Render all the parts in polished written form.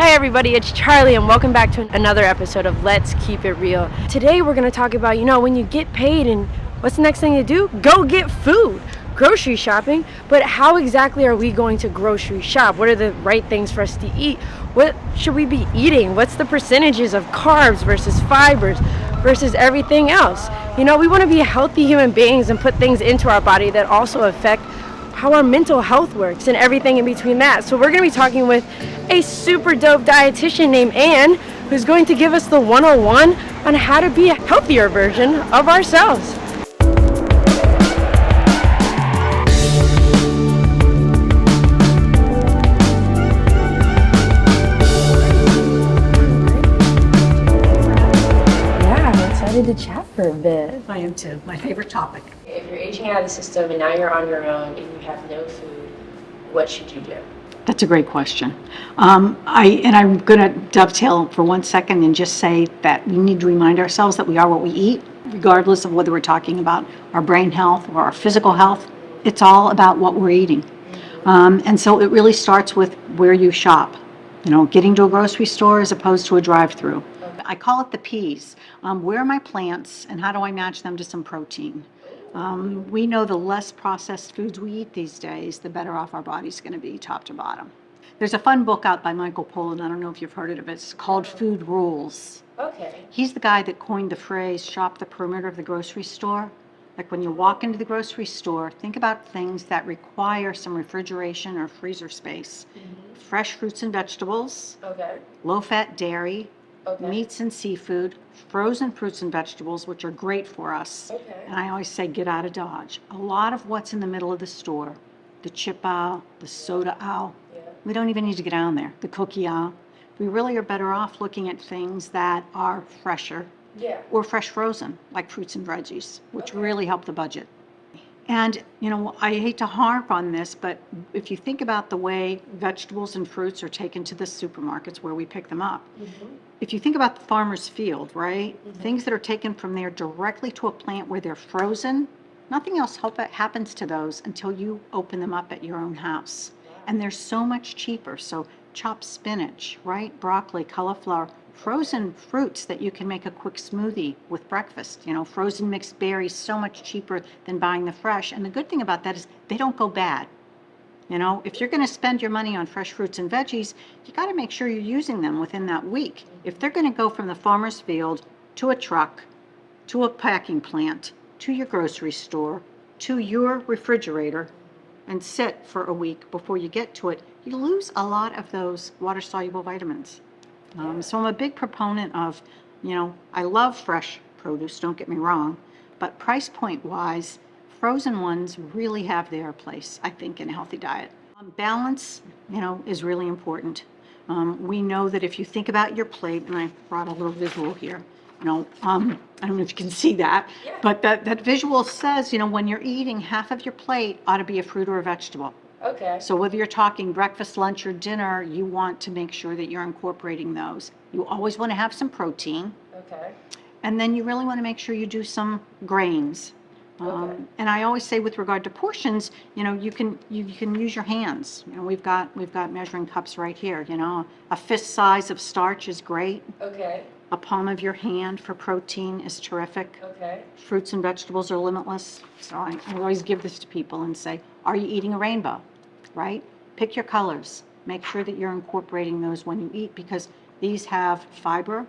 Hey everybody, it's Charlie and welcome back to another episode of Let's Keep It Real. Today we're going to talk about, when you get paid and what's the next thing to do? Go get food, grocery shopping. But how exactly are we going to grocery shop? What are the right things for us to eat? What should we be eating? What's the percentages of carbs versus fibers versus everything else? We want to be healthy human beings and put things into our body that also affect how our mental health works and everything in between that. So we're going to be talking with a super dope dietitian named Ann, who's going to give us the 101 on how to be a healthier version of ourselves. Yeah, I'm excited to chat for a bit. I am too. My favorite topic. If you're aging out of the system and now you're on your own and you have no food, what should you do? That's a great question. I'm going to dovetail for 1 second and just say that we need to remind ourselves that we are what we eat, regardless of whether we're talking about our brain health or our physical health. It's all about what we're eating. And so it really starts with where you shop. Getting to a grocery store as opposed to a drive-through. I call it the P's. Where are my plants and how do I match them to some protein? We know the less processed foods we eat these days, the better off our body's going to be, top to bottom. There's a fun book out by Michael Pollan, I don't know if you've heard of it, it's called Food Rules. Okay. He's the guy that coined the phrase, shop the perimeter of the grocery store. Like when you walk into the grocery store, think about things that require some refrigeration or freezer space. Mm-hmm. Fresh fruits and vegetables, Okay. low-fat dairy, Okay. meats and seafood, frozen fruits and vegetables, which are great for us. Okay. And I always say, get out of Dodge. A lot of what's in the middle of the store, the chip aisle, the soda aisle, we don't even need to get down there. The cookie aisle. We really are better off looking at things that are fresher or fresh frozen, like fruits and veggies, which really help the budget. And, I hate to harp on this, but if you think about the way vegetables and fruits are taken to the supermarkets where we pick them up, if you think about the farmer's field, right? Things that are taken from there directly to a plant where they're frozen, nothing else happens to those until you open them up at your own house. And they're so much cheaper. So chopped spinach, right? Broccoli, cauliflower, frozen fruits that you can make a quick smoothie with breakfast. Frozen mixed berries, so much cheaper than buying the fresh. And the good thing about that is they don't go bad. If you're going to spend your money on fresh fruits and veggies, you got to make sure you're using them within that week. If they're going to go from the farmer's field to a truck, to a packing plant, to your grocery store, to your refrigerator, and sit for a week before you get to it, you lose a lot of those water-soluble vitamins. So I'm a big proponent of, I love fresh produce, don't get me wrong, but price point-wise, frozen ones really have their place, I think, in a healthy diet. Balance, is really important. We know that if you think about your plate, and I brought a little visual here, I don't know if you can see that, but that visual says, when you're eating, half of your plate ought to be a fruit or a vegetable. Okay. So whether you're talking breakfast, lunch, or dinner, you want to make sure that you're incorporating those. You always want to have some protein. Okay. And then you really want to make sure you do some grains. And I always say with regard to portions, you can use your hands. We've got measuring cups right here. A fist size of starch is great. Okay. A palm of your hand for protein is terrific. Okay. Fruits and vegetables are limitless. So I always give this to people and say, are you eating a rainbow? Right? Pick your colors. Make sure that you're incorporating those when you eat because these have fiber,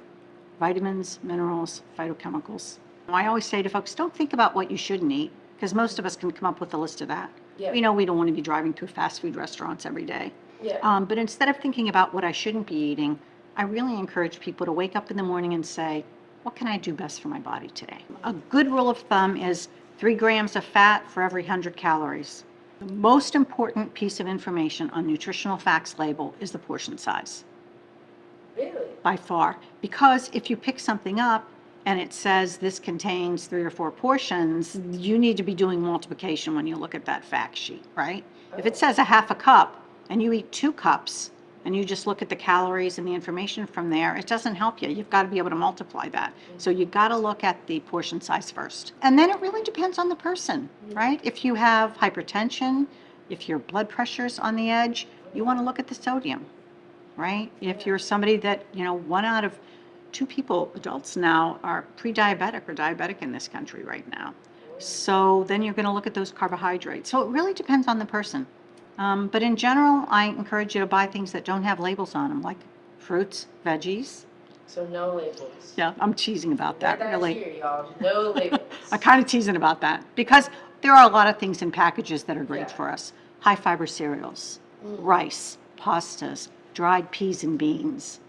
vitamins, minerals, phytochemicals. I always say to folks, don't think about what you shouldn't eat because most of us can come up with a list of that. Yeah. We know we don't want to be driving through fast food restaurants every day. Yeah. But instead of thinking about what I shouldn't be eating, I really encourage people to wake up in the morning and say, what can I do best for my body today? A good rule of thumb is 3 grams of fat for every 100 calories. The most important piece of information on nutritional facts label is the portion size. Really? By far. Because if you pick something up and it says this contains 3 or 4 portions, you need to be doing multiplication when you look at that fact sheet, right? If it says a half a cup and you eat 2 cups, and you just look at the calories and the information from there, it doesn't help you. You've got to be able to multiply that. So you've got to look at the portion size first. And then it really depends on the person, right? If you have hypertension, if your blood pressure's on the edge, you want to look at the sodium. right? If you're somebody that, 1 out of 2 people, adults now, are pre-diabetic or diabetic in this country right now. So then you're going to look at those carbohydrates. So it really depends on the person. But in general, I encourage you to buy things that don't have labels on them, like fruits, veggies. So no labels. Yeah, I'm teasing about that, really. Here, y'all. No labels. I'm kind of teasing about that because there are a lot of things in packages that are great for us. High fiber cereals, rice, pastas, dried peas and beans,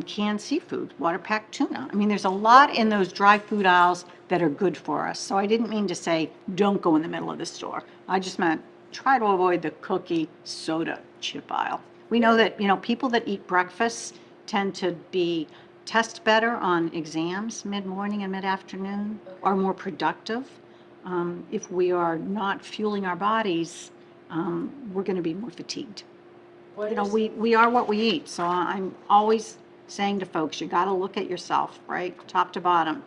canned seafood, water packed tuna. I mean, there's a lot in those dry food aisles that are good for us. So I didn't mean to say don't go in the middle of the store. I just meant try to avoid the cookie, soda, chip aisle. We know that, people that eat breakfast tend to test better on exams mid-morning and mid-afternoon, are more productive. If we are not fueling our bodies, we're going to be more fatigued. We are what we eat. So I'm always saying to folks, you got to look at yourself, right? Top to bottom.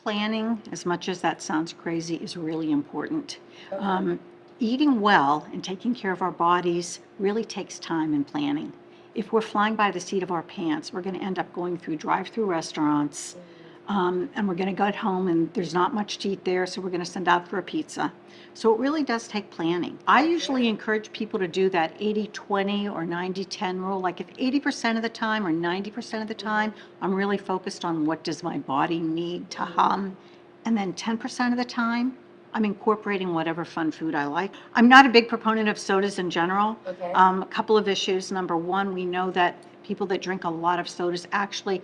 Planning, as much as that sounds crazy, is really important. Eating well and taking care of our bodies really takes time and planning. If we're flying by the seat of our pants, we're going to end up going through drive-through restaurants, and we're going to go home and there's not much to eat there, so we're going to send out for a pizza. So it really does take planning. I usually encourage people to do that 80-20 or 90-10 rule. Like if 80% of the time or 90% of the time, I'm really focused on what does my body need to hum, and then 10% of the time, I'm incorporating whatever fun food I like. I'm not a big proponent of sodas in general. Okay. A couple of issues. Number one, we know that people that drink a lot of sodas actually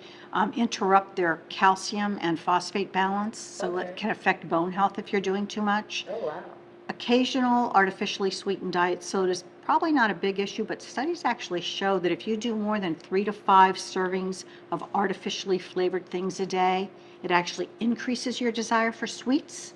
interrupt their calcium and phosphate balance, so it can affect bone health if you're doing too much. Oh, wow. Occasional artificially sweetened diet sodas, probably not a big issue, but studies actually show that if you do more than 3 to 5 servings of artificially flavored things a day, it actually increases your desire for sweets.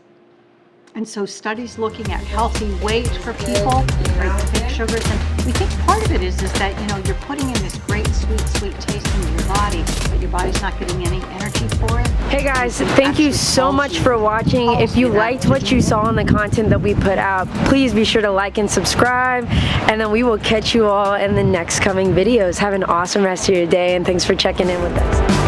And so studies looking at healthy weight for people, right, fake sugars, and we think part of it is that, you're putting in this great sweet taste into your body, but your body's not getting any energy for it. Hey guys, thank you so much for watching. If you liked what you saw in the content that we put out, please be sure to like and subscribe, and then we will catch you all in the next coming videos. Have an awesome rest of your day, and thanks for checking in with us.